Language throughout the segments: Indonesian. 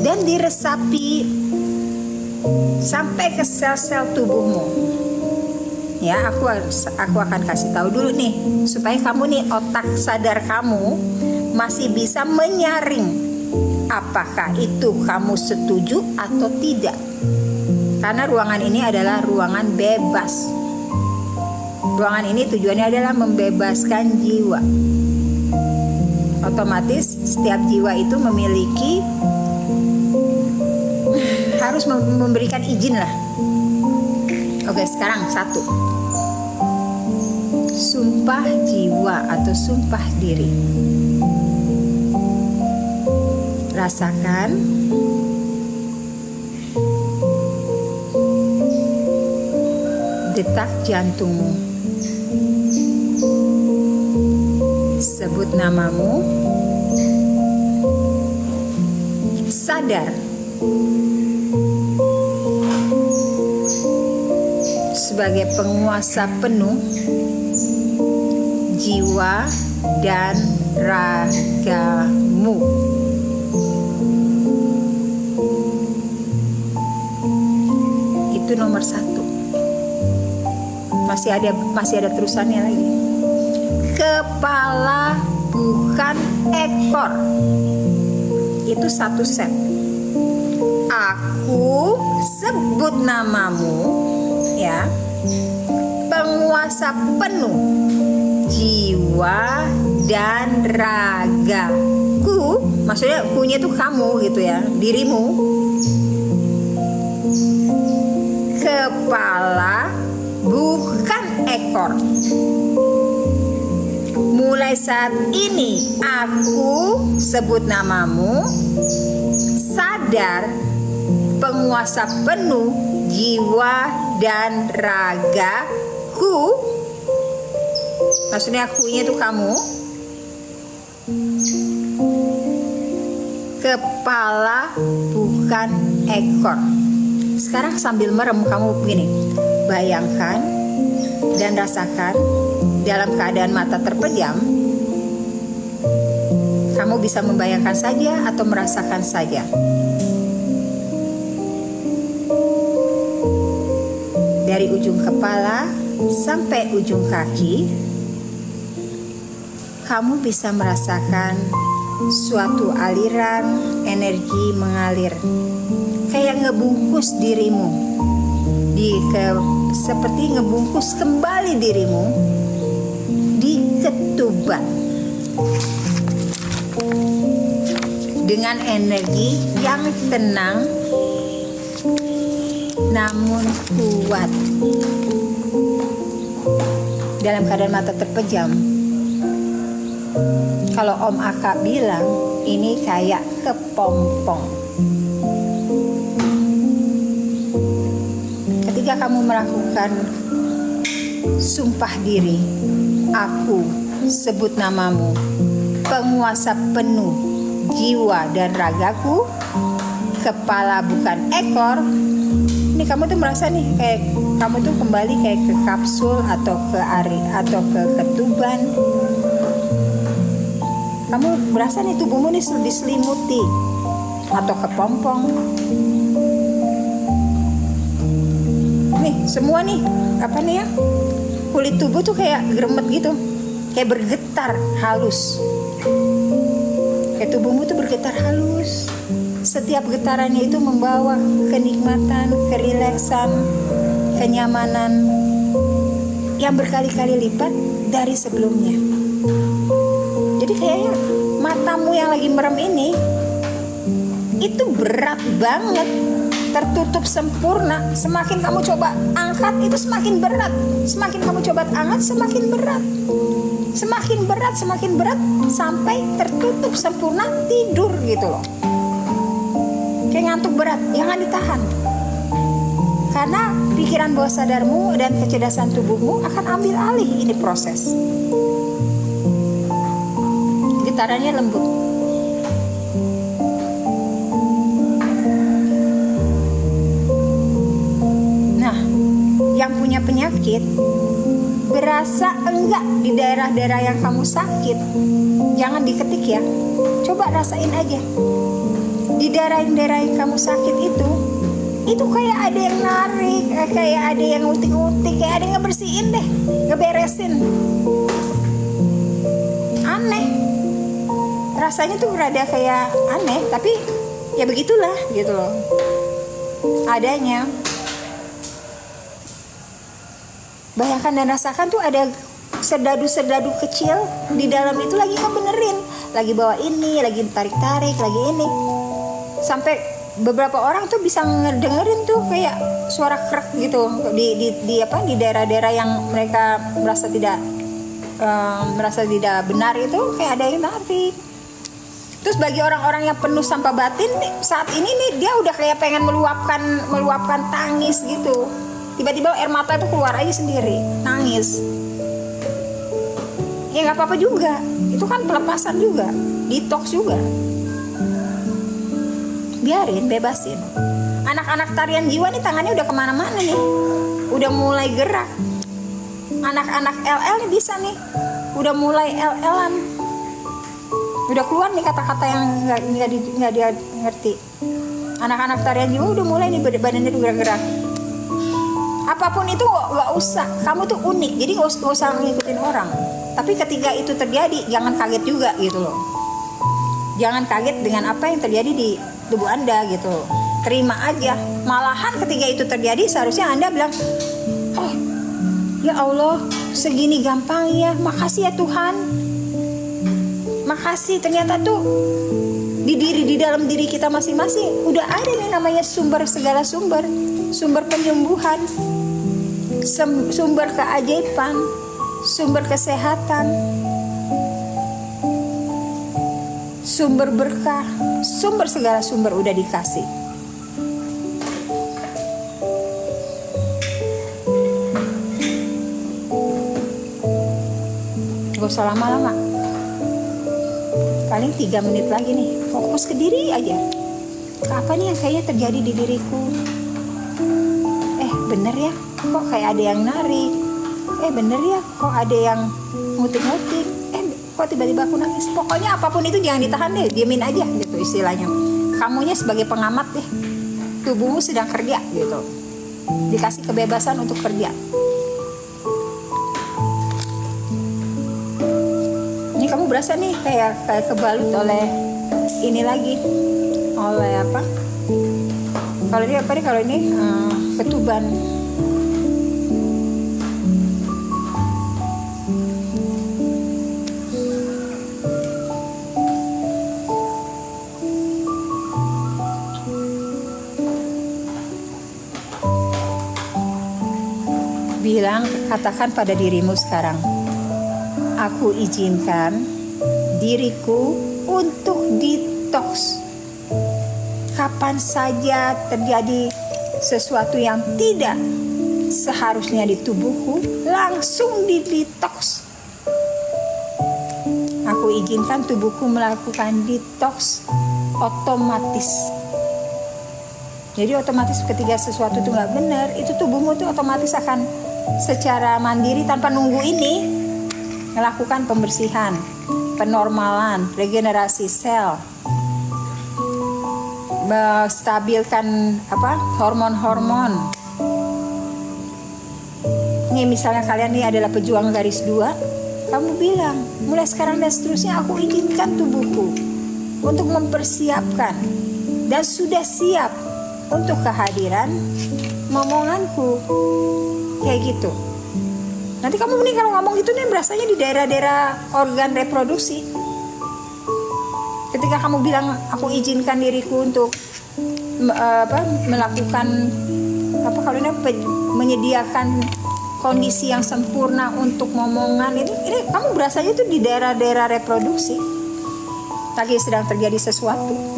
dan diresapi sampai ke sel-sel tubuhmu. Ya, aku akan kasih tahu dulu nih supaya kamu nih, otak sadar kamu masih bisa menyaring apakah itu kamu setuju atau tidak. Karena ruangan ini adalah ruangan bebas. Ruangan ini tujuannya adalah membebaskan jiwa. Otomatis setiap jiwa itu memiliki, harus memberikan izin lah. Oke, sekarang 1. Sumpah jiwa atau sumpah diri. Rasakan detak jantungmu. Sebut namamu. Sadar sebagai penguasa penuh jiwa dan ragamu. Itu nomor 1. Masih ada terusannya lagi. Kepala bukan ekor. Itu 1 set. Aku sebut namamu, ya. Penguasa penuh jiwa dan ragaku. Maksudnya kunya tuh kamu gitu ya, dirimu. Kepala bukan ekor. Mulai saat ini aku sebut namamu. Sadar penguasa penuh jiwa dan ragaku. Maksudnya akunya itu kamu. Kepala bukan ekor. Sekarang sambil merem kamu begini, bayangkan dan rasakan dalam keadaan mata terpejam. Kamu bisa membayangkan saja atau merasakan saja. Dari ujung kepala sampai ujung kaki, kamu bisa merasakan suatu aliran energi mengalir, kayak ngebungkus dirimu, seperti ngebungkus kembali dirimu di ketuban dengan energi yang tenang namun kuat. Dalam keadaan mata terpejam, kalau Om Aka bilang ini kayak kepompong. Ketika kamu melakukan sumpah diri, aku sebut namamu, penguasa penuh jiwa dan ragaku, kepala bukan ekor. Ini kamu tuh merasa nih kayak kamu tuh kembali kayak ke kapsul atau ke ketuban. Kamu berasa nih tubuhmu nih diselimuti atau kepompong. Nih semua nih apa nih ya, kulit tubuh tuh kayak gremet gitu, kayak bergetar halus. Kayak tubuhmu tuh bergetar halus. Setiap getarannya itu membawa kenikmatan, kerileksan, kenyamanan yang berkali-kali lipat dari sebelumnya. Jadi kayaknya matamu yang lagi merem ini itu berat banget, tertutup sempurna. Semakin kamu coba angkat itu semakin berat. Semakin kamu coba angkat semakin berat. Semakin berat, semakin berat sampai tertutup sempurna, tidur gitu loh. Kayak ngantuk berat, jangan ditahan. Karena pikiran bawah sadarmu dan kecerdasan tubuhmu akan ambil alih ini proses. Getarannya lembut. Nah, yang punya penyakit berasa enggak di daerah-daerah yang kamu sakit, jangan diketik ya. Coba rasain aja. Di daerah yang kamu sakit itu kayak ada yang narik, kayak ada yang ngutik-ngutik, kayak ada yang ngebersihin deh, ngeberesin. Aneh, rasanya tuh rada kayak aneh, tapi ya begitulah gitu loh adanya. Bayangkan dan rasakan tuh ada serdadu-serdadu kecil di dalam itu lagi ngebenerin, lagi bawa ini, lagi tarik-tarik, lagi ini. Sampai beberapa orang tuh bisa ngedengerin tuh kayak suara krek gitu di daerah-daerah yang mereka merasa tidak benar itu, kayak ada yang narik. Terus bagi orang-orang yang penuh sampah batin saat ini nih, dia udah kayak pengen meluapkan tangis gitu. Tiba-tiba air mata itu keluar aja sendiri, nangis. Ya nggak apa-apa juga, itu kan pelepasan juga, detox juga. Biarin, bebasin. Anak-anak tarian jiwa nih tangannya udah kemana-mana nih, udah mulai gerak. Anak-anak LL nih bisa nih, udah mulai LL-an, udah keluar nih kata-kata yang nggak dia ngerti. Anak-anak tarian jiwa udah mulai nih badannya udah gerak-gerak. Apapun itu nggak usah, kamu tuh unik, jadi nggak usah ngikutin orang. Tapi ketika itu terjadi, jangan kaget juga gitu loh. Jangan kaget dengan apa yang terjadi di tubuh Anda gitu. Terima aja. Malahan ketika itu terjadi, seharusnya Anda bilang, oh ya Allah, segini gampangnya, makasih ya Tuhan. Makasih, ternyata tuh di dalam diri kita masing-masing udah ada nih namanya sumber segala sumber penyembuhan, sumber keajaiban, sumber kesehatan, sumber berkah, sumber segala sumber udah dikasih. Gak usah lama-lama, paling 3 menit lagi nih, fokus ke diri aja. Apa nih yang kayaknya terjadi di diriku? Bener ya, kok kayak ada yang narik. Bener ya, kok ada yang ngutik-ngutik. Kok tiba-tiba aku nangis. Pokoknya apapun itu jangan ditahan deh, diemin aja gitu istilahnya. Kamunya sebagai pengamat deh, tubuhmu sedang kerja gitu, dikasih kebebasan untuk kerja. Ini kamu berasa nih kayak kebalut oleh ini lagi, oleh apa? Kalau ini apa nih? Kalau ini ketuban. Bilang, katakan pada dirimu sekarang, aku izinkan diriku untuk detox. Kapan saja terjadi sesuatu yang tidak seharusnya di tubuhku, langsung di detox. Aku izinkan tubuhku melakukan detox otomatis. Jadi otomatis ketika sesuatu itu nggak benar, itu tubuhmu tuh otomatis akan secara mandiri tanpa nunggu ini melakukan pembersihan, penormalan, regenerasi sel, menstabilkan hormon-hormon. Nih misalnya kalian nih adalah pejuang garis 2, kamu bilang mulai sekarang dan seterusnya aku izinkan tubuhku untuk mempersiapkan dan sudah siap untuk kehadiran momonganku, kayak gitu. Nanti kamu nih kalau ngomong gitu nih berasanya di daerah-daerah organ reproduksi. Ketika kamu bilang aku izinkan diriku untuk melakukan kalau ini menyediakan kondisi yang sempurna untuk momongan, ini kamu berasanya tuh di daerah-daerah reproduksi lagi sedang terjadi sesuatu.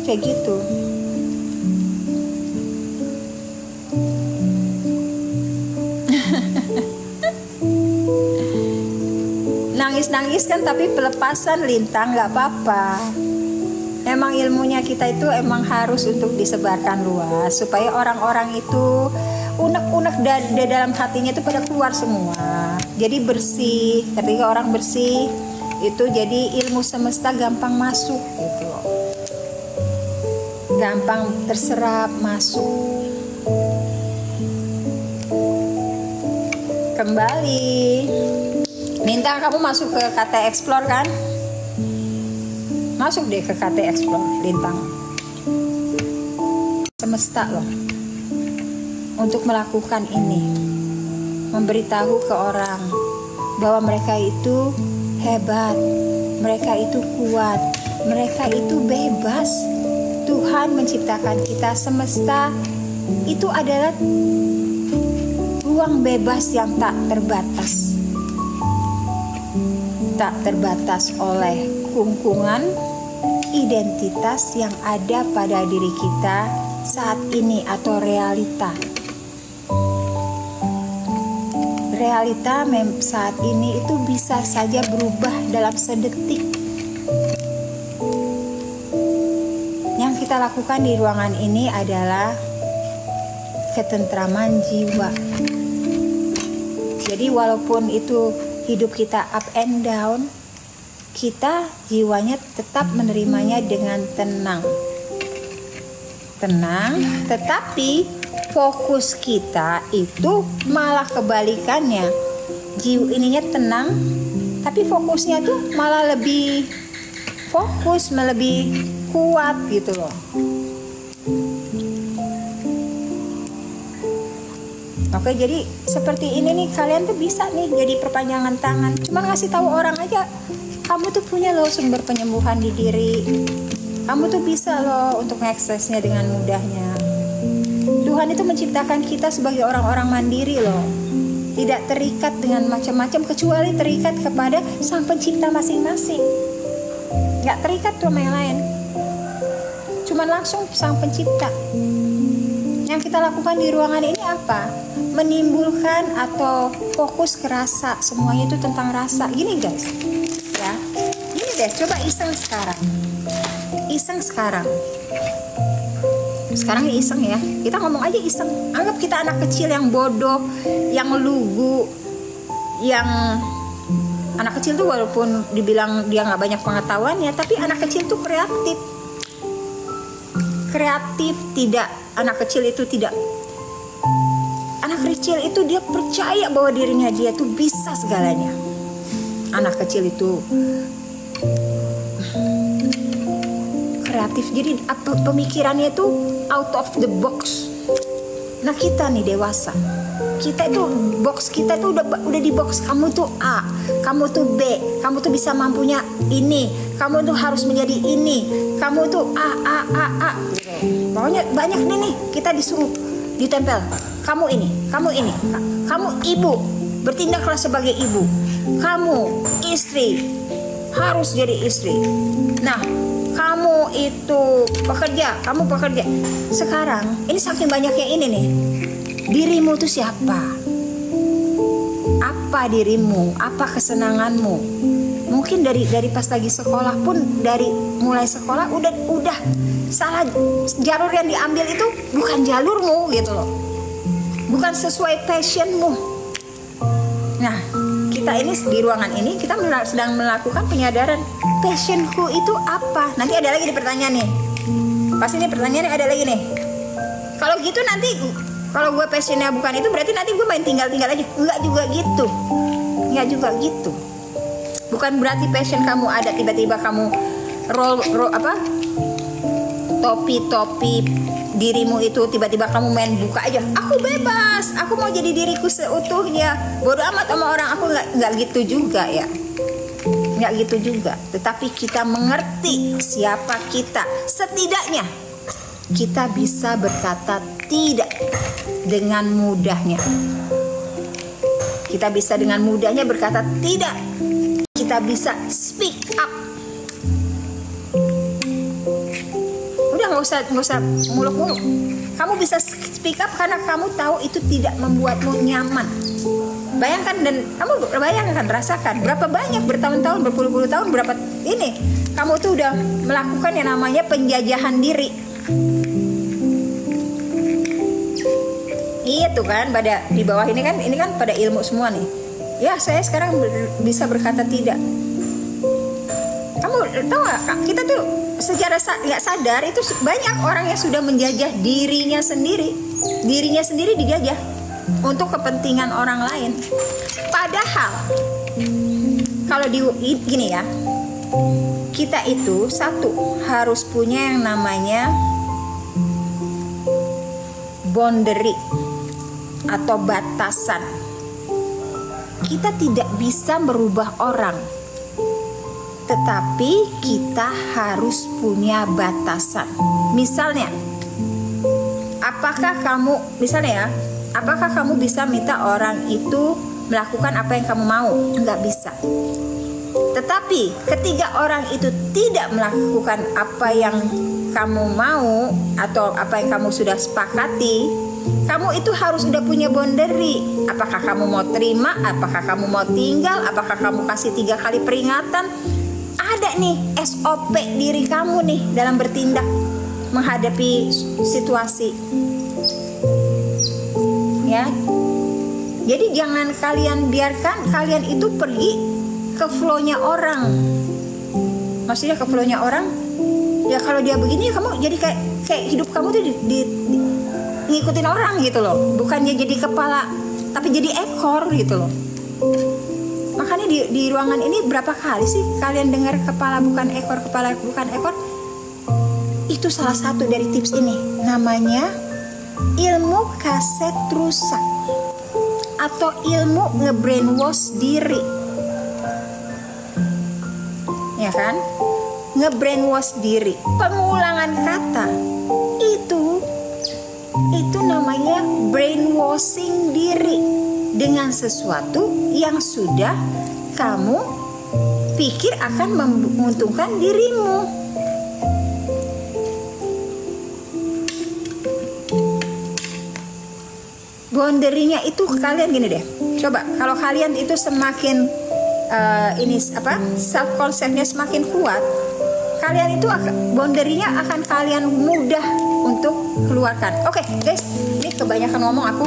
Kayak gitu. Nangis-nangis kan, tapi pelepasan lintang nggak apa-apa. Emang ilmunya kita itu emang harus untuk disebarkan luas supaya orang-orang itu unek-unek dari dalam hatinya itu pada keluar semua. Jadi bersih. Ketika orang bersih itu jadi ilmu semesta gampang masuk gitu loh. Gampang terserap masuk. Kembali. Minta kamu masuk ke KT Explore kan? Masuk deh ke KT Explore, Lintang. Semesta loh. Untuk melakukan ini. Memberitahu ke orang bahwa mereka itu hebat, mereka itu kuat, mereka itu bebas. Tuhan menciptakan kita, semesta itu adalah ruang bebas yang tak terbatas. Tak terbatas oleh kungkungan identitas yang ada pada diri kita saat ini atau realita. Realita saat ini itu bisa saja berubah dalam sedetik. Yang kita lakukan di ruangan ini adalah ketentraman jiwa. Jadi walaupun itu hidup kita up and down, kita jiwanya tetap menerimanya dengan tenang. Tenang, tetapi fokus kita itu malah kebalikannya. Jiwa ininya tenang, tapi fokusnya tuh malah lebih fokus, lebih kuat gitu loh. Oke, jadi seperti ini nih, kalian tuh bisa nih jadi perpanjangan tangan. Cuma ngasih tahu orang aja, kamu tuh punya loh sumber penyembuhan di diri. Kamu tuh bisa loh untuk mengaksesnya dengan mudahnya. Tuhan itu menciptakan kita sebagai orang-orang mandiri loh. Tidak terikat dengan macam-macam, kecuali terikat kepada sang pencipta masing-masing. Gak terikat tuh sama yang lain. Cuman langsung sang pencipta. Yang kita lakukan di ruangan ini apa? Menimbulkan atau fokus ke rasa. Semuanya itu tentang rasa. Gini guys, ya. Gini deh, coba iseng sekarang. Iseng sekarang. Sekarang iseng ya. Kita ngomong aja iseng. Anggap kita anak kecil yang bodoh, yang lugu, yang anak kecil tuh walaupun dibilang dia nggak banyak pengetahuannya, tapi anak kecil tuh kreatif. Kreatif tidak. Anak kecil itu tidak. Anak kecil itu dia percaya bahwa dirinya dia tuh bisa segalanya. Anak kecil itu kreatif, jadi pemikirannya itu out of the box. Nah kita nih dewasa, kita itu box kita tuh udah di box. Kamu tuh A, kamu tuh B, kamu tuh bisa mampunya ini, kamu tuh harus menjadi ini, kamu tuh A. Pokoknya banyak nih kita disuruh ditempel. Kamu ini, kamu ibu, bertindaklah sebagai ibu. Kamu istri, harus jadi istri. Nah, kamu itu pekerja, kamu pekerja. Sekarang ini saking banyaknya ini nih. Dirimu tuh siapa? Apa dirimu? Apa kesenanganmu? Mungkin dari pas lagi sekolah pun, dari mulai sekolah udah salah, jalur yang diambil itu bukan jalurmu gitu loh. Bukan sesuai passionmu. Nah, kita ini di ruangan ini kita sedang melakukan penyadaran, passionku itu apa? Nanti ada lagi di pertanyaan nih. Pasti nih pertanyaannya ada lagi nih. Kalau gitu nanti kalau gue passionnya bukan itu, berarti nanti gue main tinggal-tinggal aja. Enggak juga gitu. Bukan berarti passion kamu ada tiba-tiba kamu roll apa? Topi dirimu itu tiba-tiba kamu main buka aja. Aku bebas, aku mau jadi diriku seutuhnya. Bodoh amat sama orang, aku enggak gitu juga ya. Enggak gitu juga. Tetapi kita mengerti siapa kita. Setidaknya kita bisa berkata tidak dengan mudahnya. Kita bisa dengan mudahnya berkata tidak. Kita bisa speak up. Udah nggak usah muluk-muluk. Kamu bisa speak up karena kamu tahu itu tidak membuatmu nyaman. Bayangkan, dan kamu bayangkan, rasakan berapa banyak bertahun-tahun, berpuluh-puluh tahun, berapa ini kamu tuh udah melakukan yang namanya penjajahan diri. Iya tuh kan, pada di bawah ini kan pada ilmu semua nih. Ya, saya sekarang bisa berkata tidak. Kamu tahu gak, kita tuh secara nggak sadar itu banyak orang yang sudah menjajah dirinya sendiri dijajah untuk kepentingan orang lain. Padahal kalau gini ya, kita itu satu harus punya yang namanya boundary atau batasan. Kita tidak bisa merubah orang, tetapi kita harus punya batasan. Misalnya, apakah kamu bisa minta orang itu melakukan apa yang kamu mau? Enggak bisa. Tetapi ketika orang itu tidak melakukan apa yang kamu mau atau apa yang kamu sudah sepakati, kamu itu harus sudah punya boundary. Apakah kamu mau terima, apakah kamu mau tinggal, apakah kamu kasih 3 kali peringatan. Ada nih SOP diri kamu nih dalam bertindak menghadapi situasi. Ya. Jadi jangan kalian biarkan kalian itu pergi ke flow-nya orang. Maksudnya ke flow-nya orang, ya kalau dia begini kamu jadi kayak hidup kamu tuh ngikutin orang gitu loh. Bukannya jadi kepala tapi jadi ekor gitu loh. Makanya di ruangan ini berapa kali sih kalian dengar kepala bukan ekor, kepala bukan ekor? Itu salah satu dari tips ini. Namanya ilmu kaset rusak atau ilmu nge-brainwash diri. Ya kan? Nge-brainwash diri. Pengulangan kata itu namanya brainwashing diri dengan sesuatu yang sudah kamu pikir akan menguntungkan dirimu. Boundary-nya itu kalian gini deh. Coba kalau kalian itu semakin self concept-nya semakin kuat, kalian itu boundary-nya akan kalian mudah untuk keluarkan. Oke, guys, ini kebanyakan ngomong aku.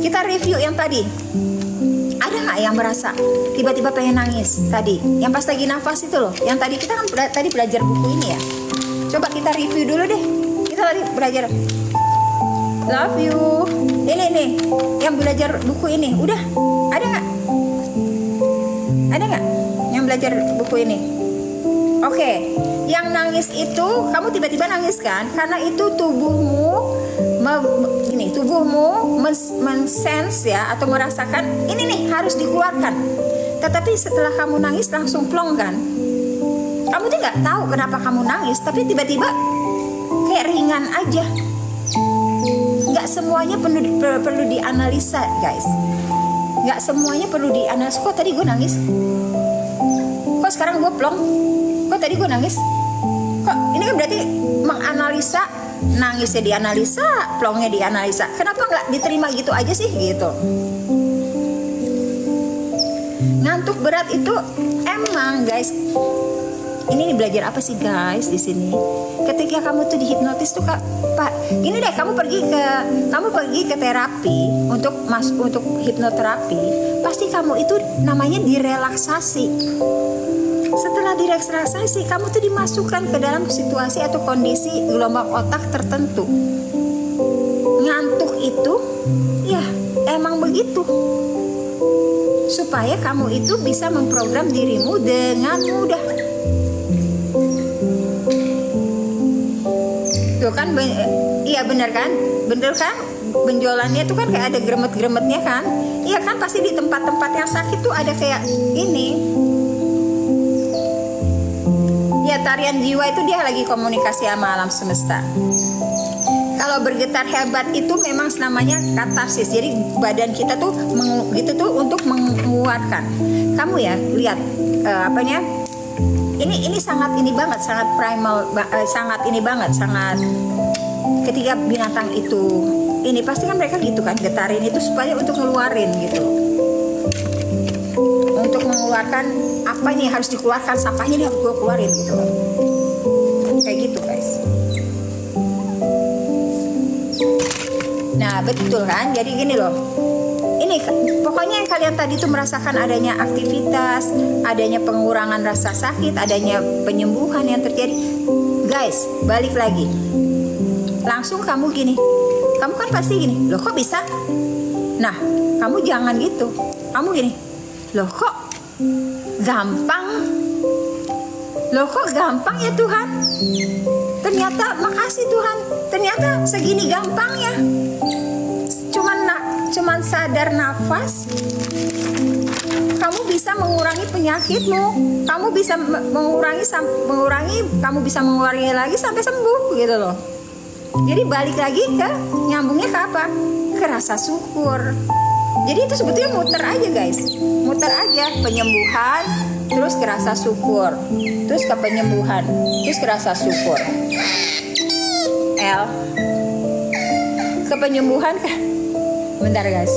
Kita review yang tadi. Ada nggak yang merasa tiba-tiba pengen nangis tadi? Yang pas lagi nafas itu loh. Yang tadi kita kan tadi belajar buku ini ya. Coba kita review dulu deh. Kita tadi belajar Love You. Ini nih, yang belajar buku ini. Udah, ada nggak? Ada nggak yang belajar buku ini? Oke, yang nangis itu kamu tiba-tiba nangis kan? Karena itu tubuhmu mensense ya atau merasakan ini nih harus dikeluarkan. Tetapi setelah kamu nangis langsung plong kan? Kamu tuh nggak tahu kenapa kamu nangis, tapi tiba-tiba kayak ringan aja. Nggak semuanya perlu dianalisa, guys. Nggak semuanya perlu dianalisa. Kok tadi gue nangis? Kok sekarang gue plong? Kok tadi gue nangis? Kok ini kan berarti menganalisa. Nangisnya dianalisa, plongnya dianalisa. Kenapa nggak diterima gitu aja sih gitu? Ngantuk berat itu emang, guys. Ini belajar apa sih, guys, di sini? Ketika kamu tuh dihipnotis tuh Pak, gini deh, kamu pergi ke terapi untuk hipnoterapi, pasti kamu itu namanya direlaksasi. Setelah direlaksasi, kamu tuh dimasukkan ke dalam situasi atau kondisi gelombang otak tertentu. Ngantuk itu, ya emang begitu. Supaya kamu itu bisa memprogram dirimu dengan mudah. Tuh kan, iya bener kan? Bener kan? Benjolannya tuh kan kayak ada gremet-gremetnya kan? Iya kan, pasti di tempat-tempat yang sakit tuh ada kayak ini. Ya, tarian jiwa itu dia lagi komunikasi sama alam semesta. Kalau bergetar hebat itu memang namanya katarsis. Jadi badan kita tuh untuk mengeluarkan. Kamu ya lihat ini sangat primal, sangat ketika binatang itu ini pasti kan mereka gitu kan, getarin itu supaya untuk ngeluarin gitu. Untuk mengeluarkan apa nih harus dikeluarkan, sampahnya nih harus gue keluarin gitu loh. Kayak gitu, guys. Nah betul kan, jadi gini loh. Ini Gini, pokoknya yang kalian tadi tuh merasakan adanya aktivitas, adanya pengurangan rasa sakit, adanya penyembuhan yang terjadi. Guys, balik lagi. Langsung kamu gini. Kamu kan pasti gini, loh kok bisa? Nah, kamu jangan gitu. Kamu gini, loh kok gampang? Loh kok gampang ya Tuhan? Ternyata makasih Tuhan. Ternyata segini gampangnya. Cuman sadar nafas, kamu bisa mengurangi penyakitmu. Kamu bisa mengurangi, kamu bisa mengurangi lagi sampai sembuh gitu loh. Jadi balik lagi ke nyambungnya ke apa? Ke rasa syukur. Jadi itu sebetulnya muter aja guys, muter aja, penyembuhan, terus ke rasa syukur, terus ke penyembuhan, terus ke rasa syukur. Ke penyembuhan kan? Bentar guys.